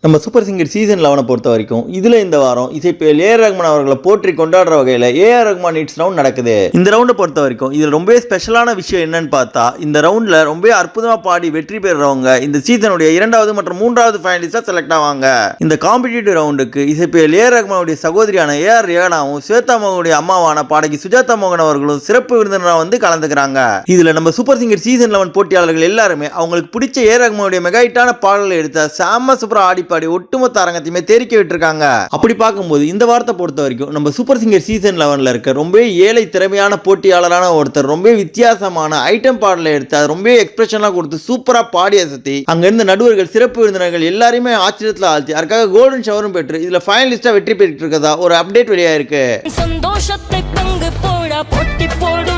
நம்ம super singer season 11 பொறுத்த வரைக்கும் இதுல இந்த வாரம் இசைப்பியல் ஏஆர் ரஹ்மான் அவர்களை போற்றி கொண்டாடுற வகையில ஏஆர் ரஹ்மான் இட்ஸ் ரவுண்ட் நடக்குது. இந்த ரவுண்டை பொறுத்த வரைக்கும் இதுல ரொம்ப ஸ்பெஷலான விஷயம் என்னன்னு பார்த்தா, இந்த ரவுண்ட்ல ரொம்ப அற்புதமா பாடி வெற்றி பெறுறவங்க இந்த சீசனுடைய 2வது மற்றும் 3வது ஃபைனலிஸ்டா செலக்ட் ஆவாங்க. இந்த காம்படிட்டிவ் ரவுண்டுக்கு இசைப்பியல் ஏஆர் ரஹ்மானுடைய சகோதரியான ஏஆர் ரியானாவும் ஸ்வேதா மோகனுடைய அம்மாவான பாடகி சுஜாதா மோகன் அவர்களும் சிறப்பு விருந்தினராக வந்து கலந்துக்கிறாங்க. இதுல நம்ம சூப்பர் சிங்கர் சீசன் 11 போட்டியாளர்கள் எல்லாருமே அவங்களுக்கு பிடிச்ச ஏஆர் ரஹ்மானுடைய மெகாஹிட்டான பாடல்களை எடுத்த சாம சூப்பரா ஆடி ஒட்டுமொத்த அரங்கத்தையுமே தெரிக்க விட்டுருக்காங்க. அப்படி பார்க்கும்போது இந்த வாரத்தை பொறுத்த வரைக்கும் நம்ம சூப்பர் சிங்கர் சீசன் 11ல இருக்க ரொம்ப ஏழை திறமையான போட்டியாளரான ஒருத்தர் ரொம்ப வித்தியாசமான ஐட்டம் பாடலை எடுத்து அது ரொம்ப எக்ஸ்பிரஷன்லாம் கொடுத்து சூப்பரா பாடி அசத்தி அங்க இருந்த நடுவர்கள் சிறப்பு விருந்தினர்கள் எல்லாருமே ஆச்சரியத்தில் ஆழ்த்தி அதுக்காக கோல்டன் ஷவரும் பெற்று இதுல ஃபைனலிஸ்டா வெற்றி பெற்று இருக்கதா ஒரு அப்டேட் வெளியா இருக்கு. சந்தோஷத்தை பங்கு போட போட்டி போடும்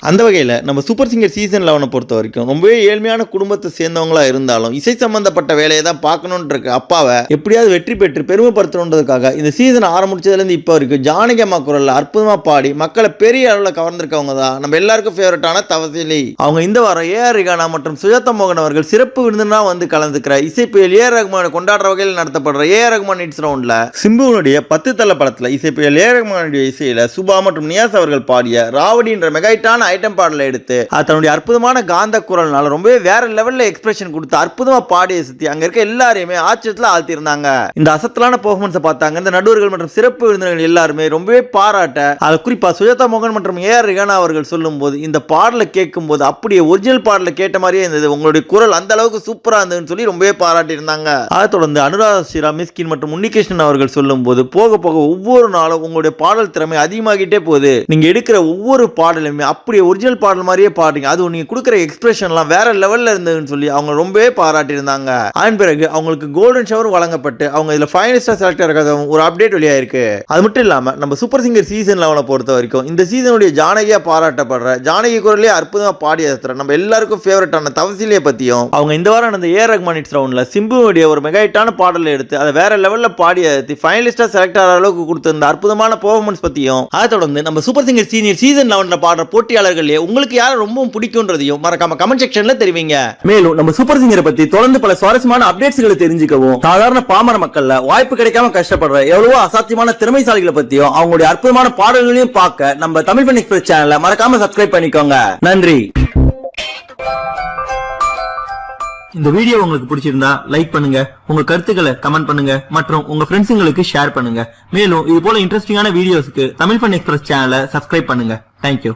அந்த வகையில் நம்ம சூப்பர் சிங்கர் சீசன் 11 பொறுத்த வரைக்கும் ரொம்பவே ஏழ்மையான குடும்பத்தை சேர்ந்தவங்களா இருந்தாலும் இசை சம்பந்தப்பட்ட வேலையை தான் பார்க்கணும்னு இருக்க அப்பாவை எப்படியாவது வெற்றி பெற்று பெருமைப்படுத்தணுன்றதுக்காக இந்த சீசன் ஆரம்பிச்சதுலேருந்து இப்போ வரைக்கும் ஜானகி அம்மா குரல்ல அற்புதமா பாடி மக்களை பெரிய அளவில் கவர்ந்திருக்கவங்க தான் நம்ம எல்லாருக்கும் ஃபேவரட்டான தவசிலி. அவங்க இந்த வாரம் ஏஆர் ரிகானா மற்றும் சுஜாதா மோகன் அவர்கள் சிறப்பு விருந்தினராக வந்து கலந்துக்கிற இசைப்பியல் ஏஆர் ரஹ்மானை கொண்டாடுற வகையில் நடத்தப்படுற ஏஆர் ரஹ்மான் இட்ஸ் ரவுண்ட்ல சிம்புவனுடைய 10 தல படத்தில் இசைப்பியல் ஏஆர் ரஹ்மானுடைய இசையில சுபா மற்றும் நியாஸ் அவர்கள் பாடிய ராவடின்ற மெகாஹிட்டான ஐட்டம் பாடலை எடுத்து தன்னுடைய அற்புதமான காந்த குரல்னால ரொம்ப வேற லெவல்ல எக்ஸ்பிரஷன் கொடுத்து அற்புதமா பாடி சுத்தி அங்க இருக்க எல்லாரையுமே ஆச்சரியத்துல ஆழ்த்தி இருந்தாங்க. இந்த அசத்தலான பெர்ஃபார்மன்ஸ் பார்த்தாங்க இந்த நடுவர்கள் மற்றும் சிறப்பு விருந்தினர்கள் எல்லாருமே ரொம்பவே பாராட்ட, அது குறிப்பா சுஜாதா மோகன் மற்றும் ஏஆர் ரிகானா அவர்கள் சொல்லும் போது இந்த பாடலை கேட்கும் போது அப்படியே ஒரிஜினல் பாடலை கேட்ட மாதிரியே இருந்தது, உங்களுடைய குரல் அந்த அளவுக்கு சூப்பரா இருந்ததுன்னு சொல்லி ரொம்பவே பாராட்டி இருந்தாங்க. அதை தொடர்ந்து அனுராதா ஸ்ரீரா மிஸ்கின் மற்றும் உன்னிகிருஷ்ணன் அவர்கள் சொல்லும் போது போக போக ஒவ்வொரு நாளும் உங்களுடைய பாடல் திறமை அதிகமாகிட்டே போகுது, நீங்க எடுக்கிற ஒவ்வொரு பாடலுமே அப்படியே ஒரிஜினல் பாடல் மாதிரியே பாடுறீங்க, அது நீங்க கொடுக்குற எக்ஸ்பிரஷன்லாம் வேற லெவல்ல இருந்ததுன்னு சொல்லி அவங்க ரொம்பவே பாராட்டி இருந்தாங்க. அதன் பிறகு அவங்களுக்கு கோல்டன் ஷவர் வழங்கப்பட்டு அவங்க இதுல ஃபைனலிஸ்டா செலக்ட் ஆகிறதும் ஒரு அப்டேட் வெளியா இருக்கு. அது மட்டும் இல்லாம நம்ம சூப்பர் சிங்கர் சீசன் 11 பொறுத்த வரைக்கும் இந்த சீசனுடைய ஜானகியா பாராட்டப்படுற ஜானகி குரலே அற்புதமா பாடி அசத்துற நம்ம எல்லாருக்கும் ஃபேவரட்டான தவசிலியை பத்தியும் அவங்க இந்த வாரம் நடந்த ஏஆர் ரஹ்மான் இட்ஸ் ரவுண்ட்ல சிம்புவுடைய ஒரு மெகாஹிட்டான பாடலை எடுத்து அதை வேற லெவல்ல பாடி அசத்தி ஃபைனலிஸ்டா செலக்ட் ஆகிற அளவுக்கு கொடுத்த இந்த அற்புதமான பெர்ஃபார்மன்ஸ் பத்தியும் அதை தொடர்ந்து நம்ம சூப்பர் சிங்கர் சீசன் 11 பாடுற போட்டியாளர்களே உங்களுக்கு யாரை ரொம்ப பிடிக்கும்ன்றதையும் மறக்காம கமெண்ட் செக்ஷன்ல தெரிவிங்க. மேலும் நம்ம சூப்பர் சிங்கரை பத்தி தொடர்ந்து பல சுவாரஸ்யமான அப்டேட்ஸ்களை தெரிஞ்சுக்கவும் சாதாரண பாமர மக்கள்ல வாய்ப்பு கிடைக்காம கஷ்டப்படுற எவ்வளவோ அசாத்தியமான திறமைசாலிகளை பத்தியும் அவங்களுடைய அற்புதமான பாடல்களையும் பார்க்க நம்ம தமிழ் ஃபன் எக்ஸ்பிரஸ் சேனலை மறக்காம சப்ஸ்கிரைப் பண்ணிக்கோங்க. நன்றி. இந்த வீடியோ உங்களுக்கு பிடிச்சிருந்தா லைக் பண்ணுங்க, உங்க கருத்துக்களை கமெண்ட் பண்ணுங்க மற்றும் உங்க ஃப்ரெண்ட்ஸுங்களுக்கு ஷேர் பண்ணுங்க. மேலும் இது போல இன்ட்ரெஸ்டிங்கான வீடியோஸ்க்கு தமிழ் ஃபன் எக்ஸ்பிரஸ் சேனலை சப்ஸ்கிரைப் பண்ணுங்க. தேங்க்யூ.